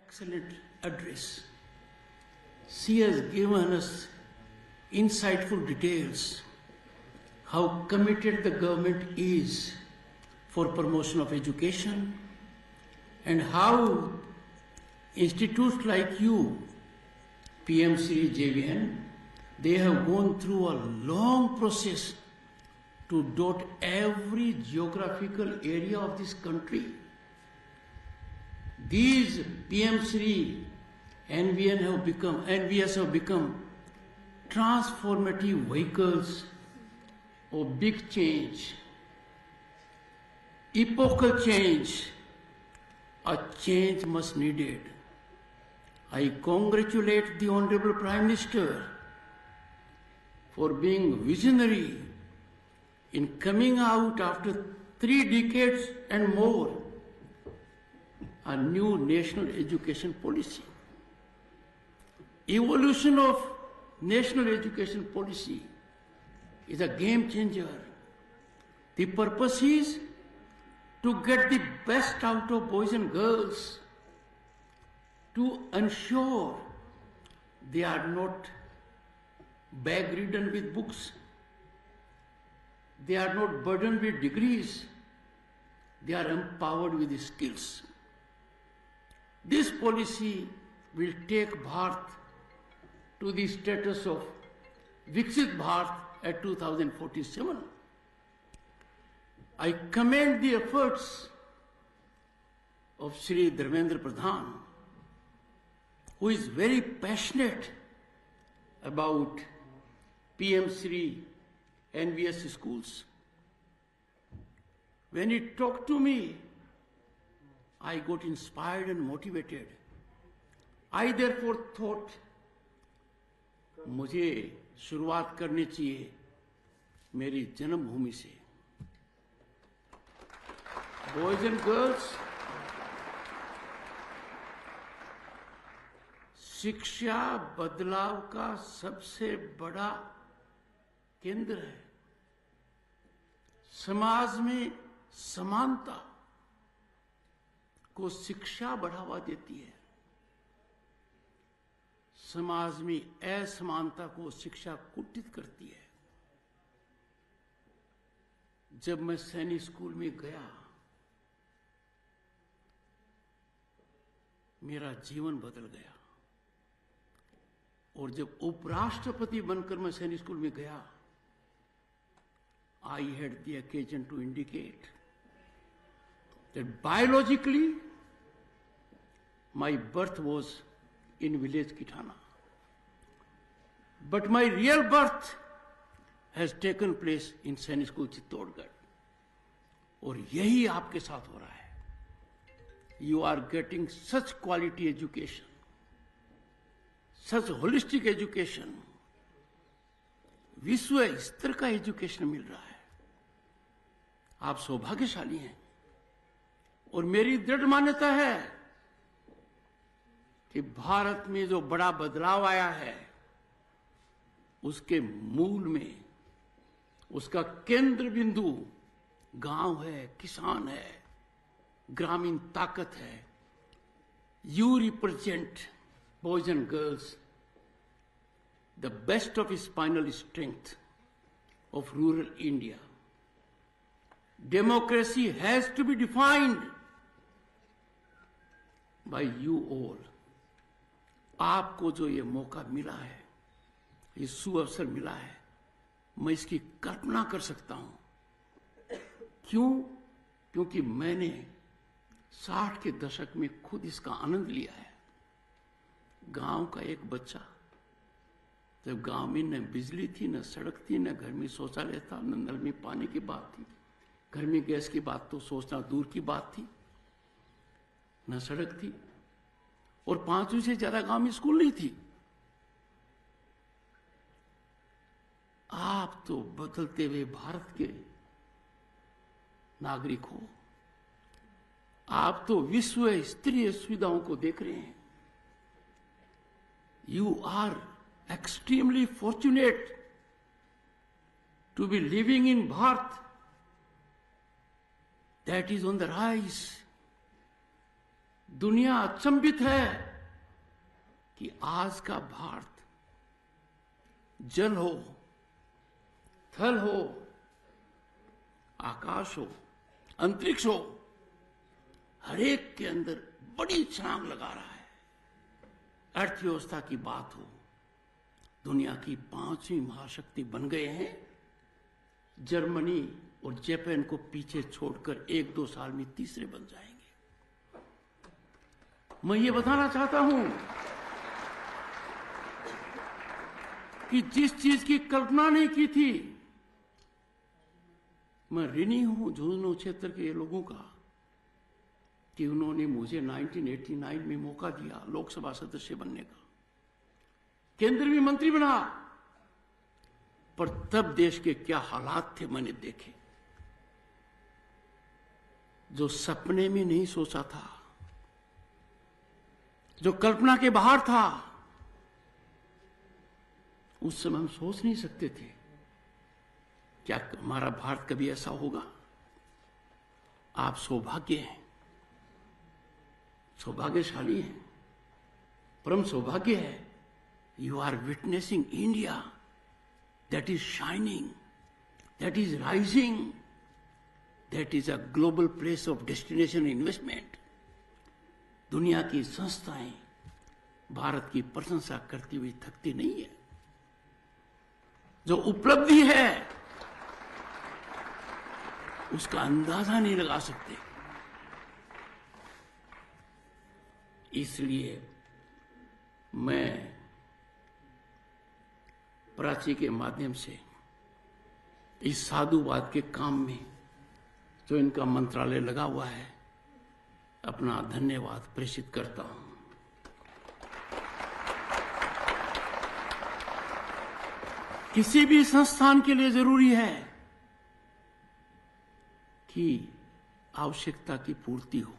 excellent address. She has given us insightful details how committed the government is for promotion of education and how institutes like you, PMC, JVN, they have gone through a long process to dot every geographical area of this country. These PMC, NVS have become transformative vehicles of big change, epochal change. A change must needed. I congratulate the Honorable Prime Minister for being visionary in coming out after 3 decades and more a new national education policy. Evolution of national education policy is a game changer. The purpose is to get the best out of boys and girls, to ensure they are not bag-ridden with books, they are not burdened with degrees, they are empowered with skills. This policy will take Bharat to the status of Viksit Bharat at 2047. I commend the efforts of Shri Dharmendra Pradhan, who is very passionate about PM Shri NVS schools. When he talked to me, I got inspired and motivated. I therefore thought, मुझे शुरुआत करनी चाहिए मेरी जन्मभूमि से. Boys and girls, शिक्षा बदलाव का सबसे बड़ा केंद्र है. समाज में समानता को शिक्षा बढ़ावा देती है. समाज में असमानता को शिक्षा कुटित करती है. जब मैं सैनिक स्कूल में गया, मेरा जीवन बदल गया. और जब उपराष्ट्रपति बनकर मैं सैनिक स्कूल में गया, I had the occasion to indicate that biologically my birth was in village Kitana, but my real birth has taken place in Sainik School Chittorgarh. और यही आपके साथ हो रहा है. You are getting such quality education, such holistic education, विश्व स्तर का एजुकेशन मिल रहा है. आप सौभाग्यशाली हैं. और मेरी दृढ़ मान्यता है कि भारत में जो बड़ा बदलाव आया है, उसके मूल में उसका केंद्र बिंदु गांव है, किसान है, ग्रामीण ताकत है. You represent, boys and girls, the best of spinal strength of rural India. Democracy has to be defined by you all. आपको जो ये मौका मिला है, ये सुअवसर मिला है, मैं इसकी कल्पना कर सकता हूं. क्यों? क्योंकि मैंने 60 के दशक में खुद इसका आनंद लिया है. गांव का एक बच्चा, जब गांव में न बिजली थी, न सड़क थी, न घर में शौचालय था, न नल में पानी की बात थी, घर में गैस की बात तो सोचना दूर की बात थी, न सड़क थी, और 5वीं से ज्यादा गांव में स्कूल नहीं थी. आप तो बदलते हुए भारत के नागरिक हो. आप तो विश्व स्तरीय सुविधाओं को देख रहे हैं. You are extremely fortunate to be living in Bharat that is on the rise. दुनिया अचंभित है कि आज का भारत जल हो, थल हो, आकाश हो, अंतरिक्ष हो, हर एक के अंदर बड़ी छलांग लगा रहा है। अर्थव्यवस्था की बात हो, दुनिया की 5वीं महाशक्ति बन गए हैं। जर्मनी और जापान को पीछे छोड़कर 1-2 साल में तीसरे बन जाएंगे। मैं ये बताना चाहता हूं कि जिस चीज की कल्पना नहीं की थी, मैं ऋणी हूं झुंझुनू क्षेत्र के लोगों का कि उन्होंने मुझे 1989 में मौका दिया लोकसभा सदस्य बनने का, केंद्र में मंत्री बना। पर तब देश के क्या हालात थे मैंने देखे, जो सपने में नहीं सोचा था, जो कल्पना के बाहर था। उस समय हम सोच नहीं सकते थे क्या हमारा भारत कभी ऐसा होगा। आप सौभाग्य हैं, सौभाग्यशाली हैं, परम सौभाग्य है। You are witnessing India that is shining, that is rising, that is a global place of destination investment. दुनिया की संस्थाएं भारत की प्रशंसा करती हुई थकती नहीं है। जो उपलब्धि है उसका अंदाजा नहीं लगा सकते। इसलिए मैं प्राची के माध्यम से इस साधुवाद के काम में जो इनका मंत्रालय लगा हुआ है, अपना धन्यवाद प्रेषित करता हूं। किसी भी संस्थान के लिए जरूरी है कि आवश्यकता की पूर्ति हो।